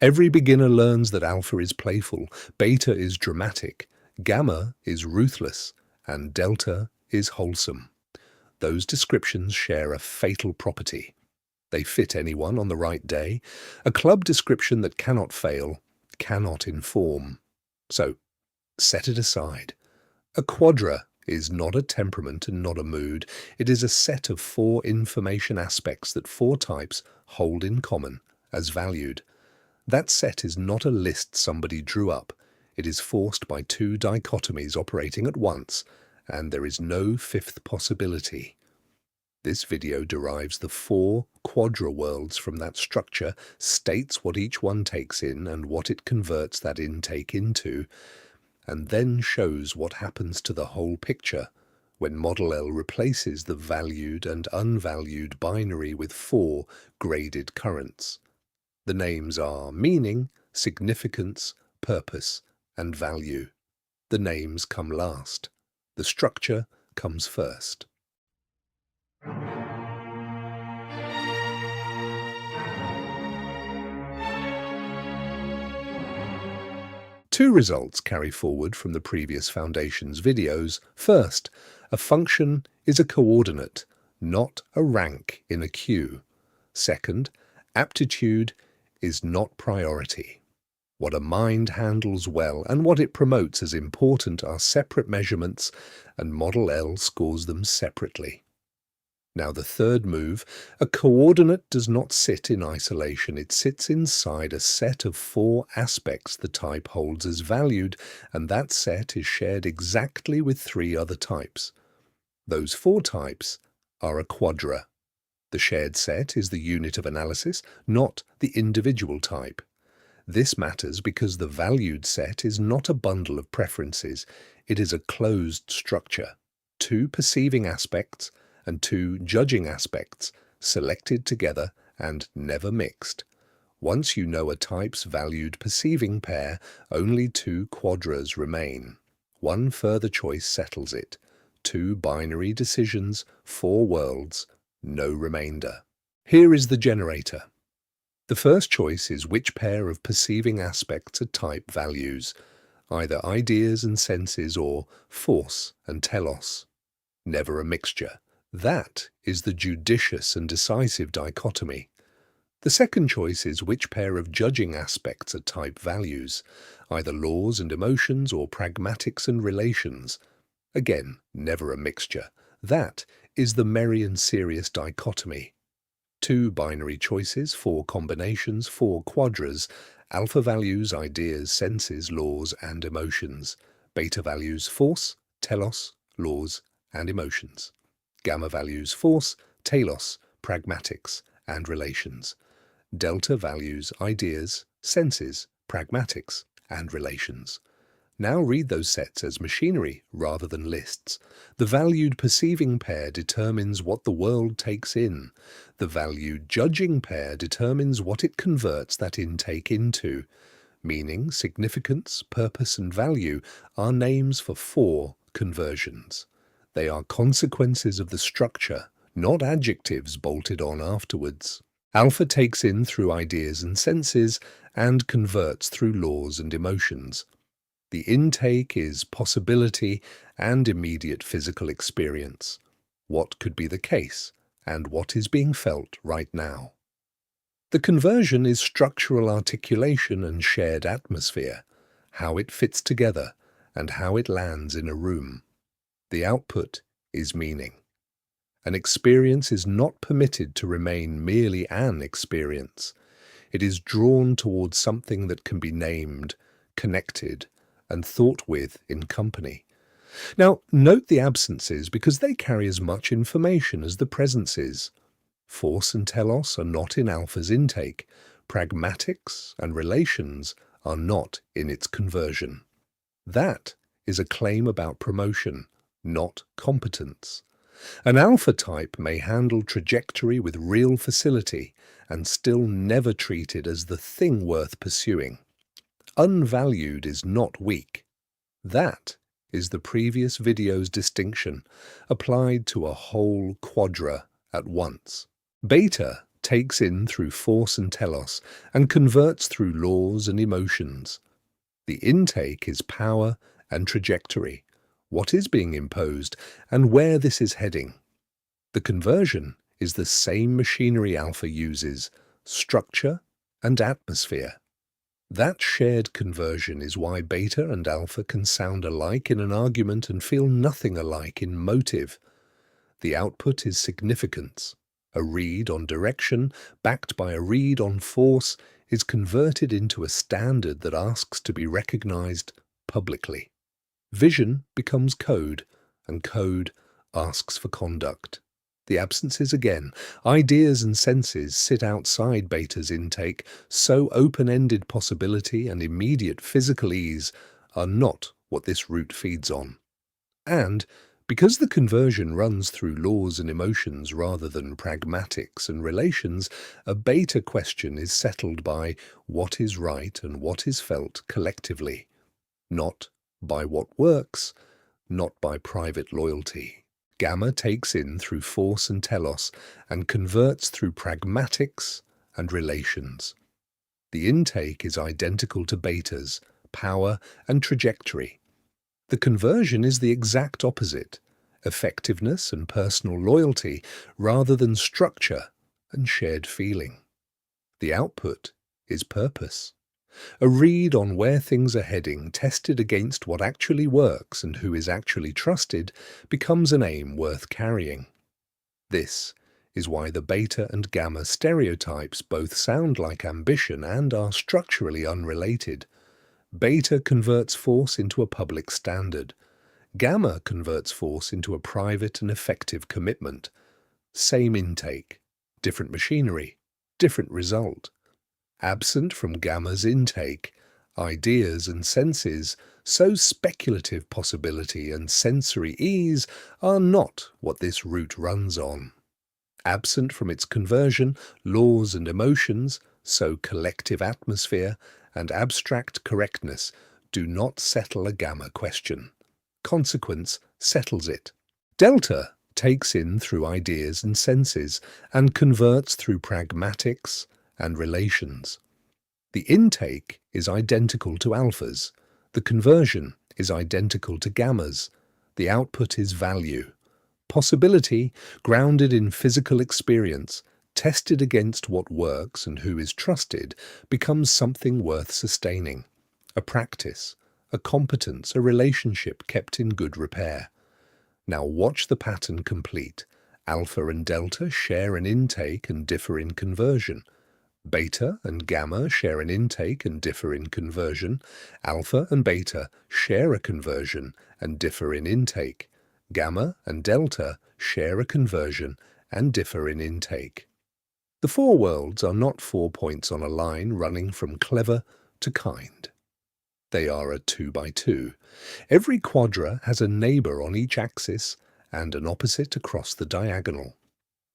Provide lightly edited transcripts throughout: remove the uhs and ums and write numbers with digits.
Every beginner learns that alpha is playful, beta is dramatic, gamma is ruthless, and delta is wholesome. Those descriptions share a fatal property. They fit anyone on the right day. A club description that cannot fail, cannot inform. So, set it aside. A quadra is not a temperament and not a mood. It is a set of 4 information aspects that 4 types hold in common as valued. That set is not a list somebody drew up. It is forced by 2 dichotomies operating at once, and there is no 5th possibility. This video derives the 4 quadra worlds from that structure, states what each one takes in and what it converts that intake into, and then shows what happens to the whole picture when Model L replaces the valued and unvalued binary with 4 graded currents. The names are meaning, significance, purpose, and value. The names come last. The structure comes first. Two results carry forward from the previous Foundations videos. First, a function is a coordinate, not a rank in a queue. Second, aptitude is not priority. What a mind handles well and what it promotes as important are separate measurements, and Model L scores them separately. Now the third move, a coordinate does not sit in isolation. It sits inside a set of 4 aspects the type holds as valued, and that set is shared exactly with 3 other types. Those 4 types are a quadra. The shared set is the unit of analysis, not the individual type. This matters because the valued set is not a bundle of preferences. It is a closed structure. 2 perceiving aspects and 2 judging aspects, selected together and never mixed. Once you know a type's valued perceiving pair, only 2 quadras remain. 1 further choice settles it. 2 binary decisions, 4 worlds, no remainder. Here is the generator. The first choice is which pair of perceiving aspects a type values, either ideas and senses or force and telos. Never a mixture. That is the judicious and decisive dichotomy. The second choice is which pair of judging aspects a type values, either laws and emotions or pragmatics and relations. Again, never a mixture. That is the merry and serious dichotomy. 2 binary choices, 4 combinations, 4 quadras, alpha values, ideas, senses, laws, and emotions. Beta values force, telos, laws, and emotions. Gamma values force, telos, pragmatics, and relations. Delta values ideas, senses, pragmatics, and relations. Now read those sets as machinery rather than lists. The valued perceiving pair determines what the world takes in. The valued judging pair determines what it converts that intake into. Meaning, significance, purpose, and value are names for 4 conversions. They are consequences of the structure, not adjectives bolted on afterwards. Alpha takes in through ideas and senses and converts through laws and emotions. The intake is possibility and immediate physical experience. What could be the case, and what is being felt right now. The conversion is structural articulation and shared atmosphere, how it fits together, and how it lands in a room. The output is meaning. An experience is not permitted to remain merely an experience. It is drawn towards something that can be named, connected, and thought with in company. Now, note the absences because they carry as much information as the presences. Force and telos are not in alpha's intake. Pragmatics and relations are not in its conversion. That is a claim about promotion, not competence. An alpha type may handle trajectory with real facility and still never treat it as the thing worth pursuing. Unvalued is not weak. That is the previous video's distinction applied to a whole quadra at once. Beta takes in through force and telos and converts through laws and emotions. The intake is power and trajectory, what is being imposed and where this is heading. The conversion is the same machinery alpha uses, structure and atmosphere. That shared conversion is why beta and alpha can sound alike in an argument and feel nothing alike in motive. The output is significance. A read on direction, backed by a read on force, is converted into a standard that asks to be recognized publicly. Vision becomes code, and code asks for conduct. The absences again. Ideas and senses sit outside beta's intake, so open-ended possibility and immediate physical ease are not what this route feeds on. And because the conversion runs through laws and emotions rather than pragmatics and relations, a beta question is settled by what is right and what is felt collectively, not by what works, not by private loyalty. Gamma takes in through force and telos and converts through pragmatics and relations. The intake is identical to beta's, power and trajectory. The conversion is the exact opposite, effectiveness and personal loyalty rather than structure and shared feeling. The output is purpose. A read on where things are heading, tested against what actually works and who is actually trusted, becomes an aim worth carrying. This is why the beta and gamma stereotypes both sound like ambition and are structurally unrelated. Beta converts force into a public standard. Gamma converts force into a private and effective commitment. Same intake, different machinery, different result. Absent from gamma's intake, ideas and senses, so speculative possibility and sensory ease are not what this route runs on. Absent from its conversion, laws and emotions, so collective atmosphere and abstract correctness do not settle a gamma question. Consequence settles it. Delta takes in through ideas and senses and converts through pragmatics and relations. The intake is identical to alphas. The conversion is identical to gammas. The output is value. Possibility, grounded in physical experience, tested against what works and who is trusted, becomes something worth sustaining. A practice, a competence, a relationship kept in good repair. Now watch the pattern complete. Alpha and delta share an intake and differ in conversion. Beta and gamma share an intake and differ in conversion. Alpha and beta share a conversion and differ in intake. Gamma and delta share a conversion and differ in intake. The four worlds are not 4 points on a line running from clever to kind. They are a 2x2. Every quadra has a neighbour on each axis and an opposite across the diagonal.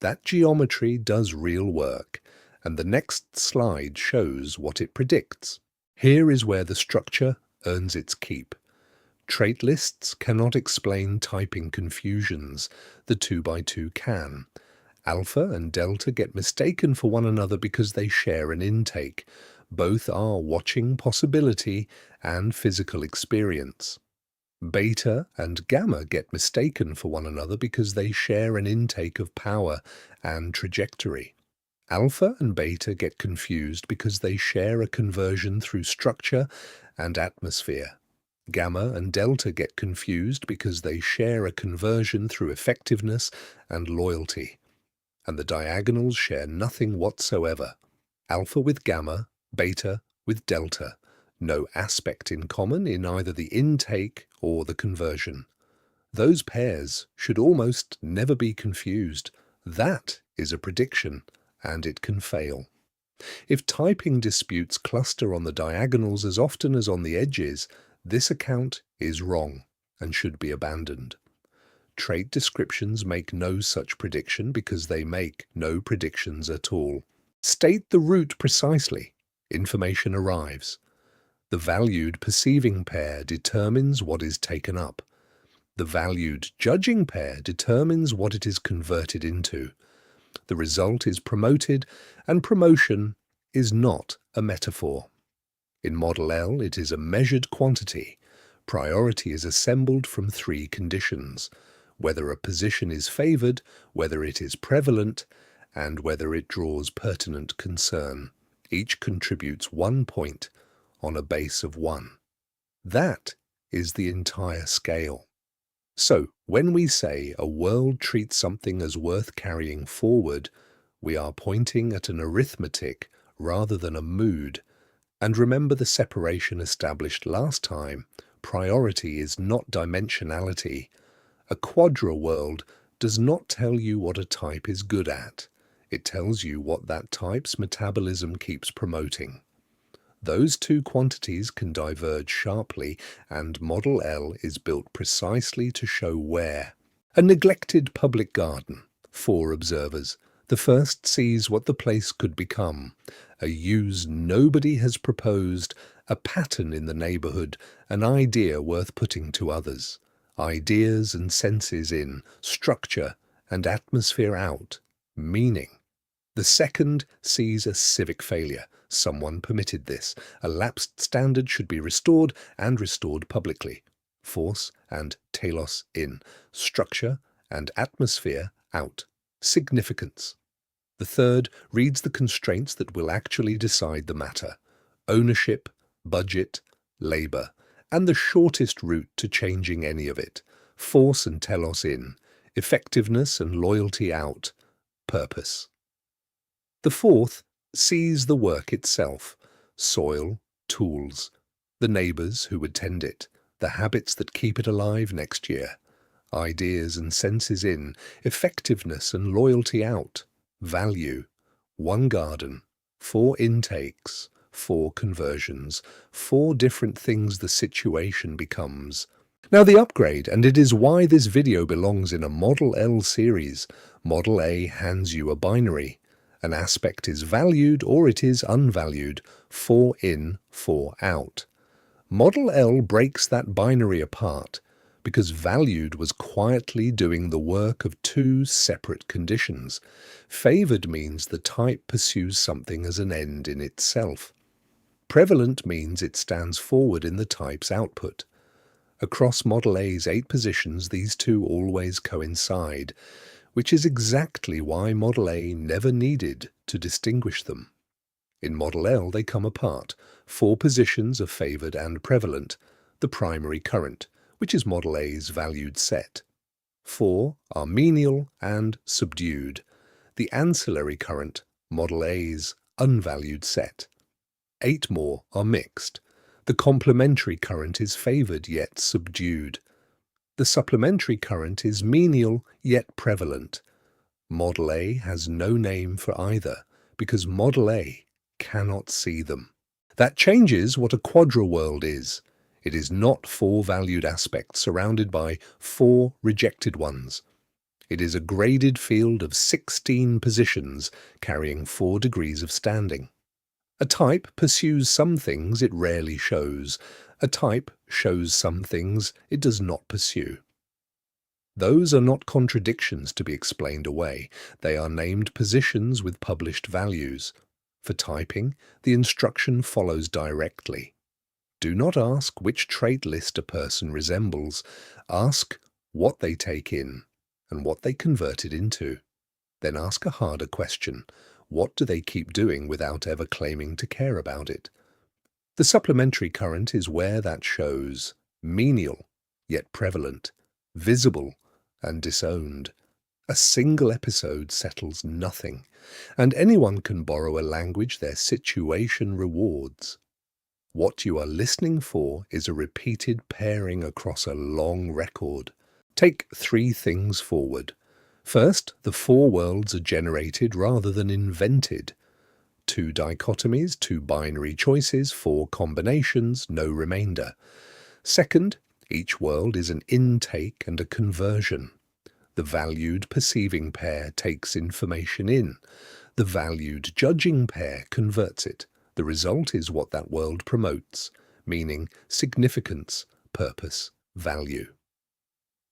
That geometry does real work, and the next slide shows what it predicts. Here is where the structure earns its keep. Trait lists cannot explain typing confusions. The 2x2 can. Alpha and delta get mistaken for one another because they share an intake. Both are watching possibility and physical experience. Beta and gamma get mistaken for one another because they share an intake of power and trajectory. Alpha and beta get confused because they share a conversion through structure and atmosphere. Gamma and delta get confused because they share a conversion through effectiveness and loyalty. And the diagonals share nothing whatsoever. Alpha with gamma, beta with delta. No aspect in common in either the intake or the conversion. Those pairs should almost never be confused. That is a prediction, and it can fail. If typing disputes cluster on the diagonals as often as on the edges, this account is wrong and should be abandoned. Trait descriptions make no such prediction because they make no predictions at all. State the route precisely. Information arrives. The valued perceiving pair determines what is taken up. The valued judging pair determines what it is converted into. The result is promoted, and promotion is not a metaphor. In Model L, it is a measured quantity. Priority is assembled from three conditions: whether a position is favoured, whether it is prevalent, and whether it draws pertinent concern. Each contributes 1 point on a base of 1. That is the entire scale. So, when we say a world treats something as worth carrying forward, we are pointing at an arithmetic rather than a mood. And remember the separation established last time: priority is not dimensionality. A quadra world does not tell you what a type is good at. It tells you what that type's metabolism keeps promoting. Those two quantities can diverge sharply, and Model L is built precisely to show where. A neglected public garden. 4 observers. The first sees what the place could become. A use nobody has proposed, a pattern in the neighbourhood, an idea worth putting to others. Ideas and senses in, structure and atmosphere out, meaning. The second sees a civic failure. Someone permitted this. A lapsed standard should be restored, and restored publicly. Force and telos in, structure and atmosphere out, significance. The third reads the constraints that will actually decide the matter: ownership, budget, labour, and the shortest route to changing any of it: force and telos in, effectiveness and loyalty out, purpose. The fourth sees the work itself: soil, tools, the neighbours who would tend it, the habits that keep it alive next year. Ideas and senses in, effectiveness and loyalty out, value. 1 garden, 4 intakes, 4 conversions, 4 different things the situation becomes. Now the upgrade, and it is why this video belongs in a Model L series. Model A hands you a binary. An aspect is valued or it is unvalued, 4 in, 4 out. Model L breaks that binary apart because valued was quietly doing the work of 2 separate conditions. Favoured means the type pursues something as an end in itself. Prevalent means it stands forward in the type's output. Across Model A's 8 positions, these two always coincide, which is exactly why Model A never needed to distinguish them. In Model L, they come apart. 4 positions are favoured and prevalent. The primary current, which is Model A's valued set. 4 are menial and subdued. The ancillary current, Model A's unvalued set. 8 more are mixed. The complementary current is favoured yet subdued. The supplementary current is menial yet prevalent. Model A has no name for either, because Model A cannot see them. That changes what a quadra world is. It is not 4 valued aspects surrounded by 4 rejected ones. It is a graded field of 16 positions carrying 4 degrees of standing. A type pursues some things it rarely shows. A type shows some things it does not pursue. Those are not contradictions to be explained away. They are named positions with published values. For typing, the instruction follows directly. Do not ask which trait list a person resembles. Ask what they take in and what they convert it into. Then ask a harder question. What do they keep doing without ever claiming to care about it? The supplementary current is where that shows: menial, yet prevalent, visible and disowned. A single episode settles nothing, and anyone can borrow a language their situation rewards. What you are listening for is a repeated pairing across a long record. Take 3 things forward. First, the 4 worlds are generated rather than invented. 2 dichotomies, 2 binary choices, 4 combinations, no remainder. Second, each world is an intake and a conversion. The valued perceiving pair takes information in. The valued judging pair converts it. The result is what that world promotes, meaning significance, purpose, value.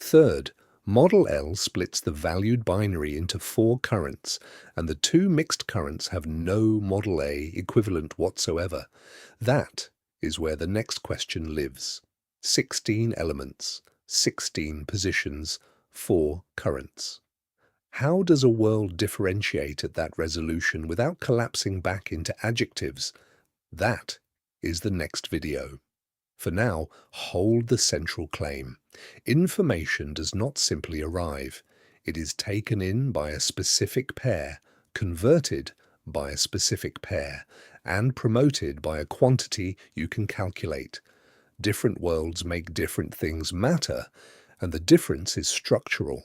Third, Model L splits the valued binary into 4 currents, and the 2 mixed currents have no Model A equivalent whatsoever. That is where the next question lives. 16 elements, 16 positions, 4 currents. How does a world differentiate at that resolution without collapsing back into adjectives? That is the next video. For now, hold the central claim. Information does not simply arrive. It is taken in by a specific pair, converted by a specific pair, and promoted by a quantity you can calculate. Different worlds make different things matter, and the difference is structural.